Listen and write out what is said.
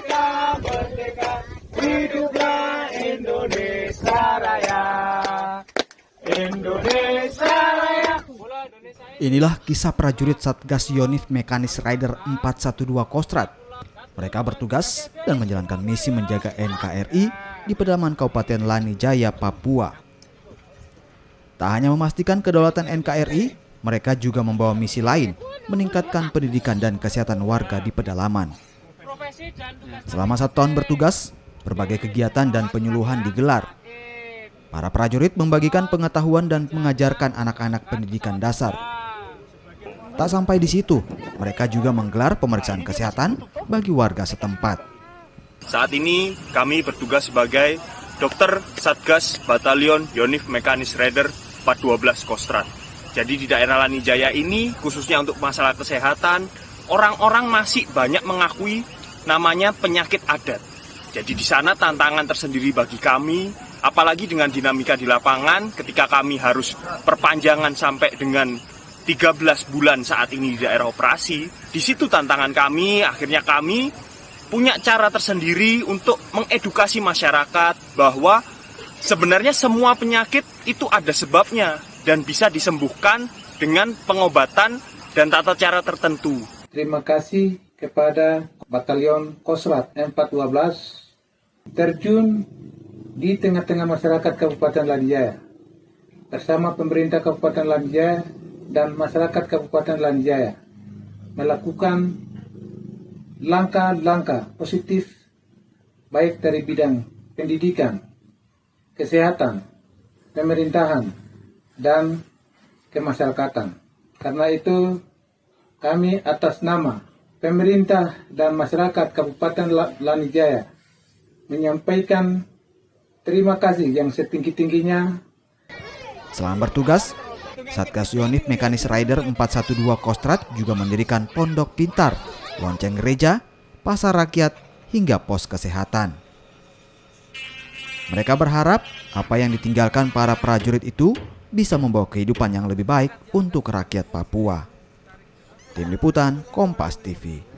Merdeka, merdeka, hiduplah Indonesia Raya. Indonesia Raya. Inilah kisah prajurit Satgas Yonif Mekanis Rider 412 Kostrad. Mereka bertugas dan menjalankan misi menjaga NKRI di pedalaman Kabupaten Lanijaya, Papua. Tak hanya memastikan kedaulatan NKRI, mereka juga membawa misi lain, meningkatkan pendidikan dan kesehatan warga di pedalaman. Selama 1 tahun bertugas, berbagai kegiatan dan penyuluhan digelar. Para prajurit membagikan pengetahuan dan mengajarkan anak-anak pendidikan dasar. Tak sampai di situ, mereka juga menggelar pemeriksaan kesehatan bagi warga setempat. Saat ini kami bertugas sebagai dokter Satgas Batalion Yonif Mekanis Rider 412 Kostrad. Jadi di daerah Lanijaya ini khususnya untuk masalah kesehatan, orang-orang masih banyak mengakui namanya penyakit adat. Jadi di sana tantangan tersendiri bagi kami, apalagi dengan dinamika di lapangan ketika kami harus perpanjangan sampai dengan 13 bulan saat ini di daerah operasi. Di situ tantangan kami, akhirnya kami punya cara tersendiri untuk mengedukasi masyarakat bahwa sebenarnya semua penyakit itu ada sebabnya dan bisa disembuhkan dengan pengobatan dan tata cara tertentu. Terima kasih kepada Batalion Kostrad 412 terjun di tengah-tengah masyarakat Kabupaten Lanijaya bersama pemerintah Kabupaten Lanijaya dan masyarakat Kabupaten Lanijaya melakukan langkah-langkah positif baik dari bidang pendidikan, kesehatan, pemerintahan, dan kemasyarakatan. Karena itu kami atas nama pemerintah dan masyarakat Kabupaten Lanijaya menyampaikan terima kasih yang setinggi-tingginya. Selama bertugas, Satgas Yonif Mekanis Rider 412 Kostrad juga mendirikan pondok pintar, lonceng gereja, pasar rakyat, hingga pos kesehatan. Mereka berharap apa yang ditinggalkan para prajurit itu bisa membawa kehidupan yang lebih baik untuk rakyat Papua. Tim Liputan Kompas TV.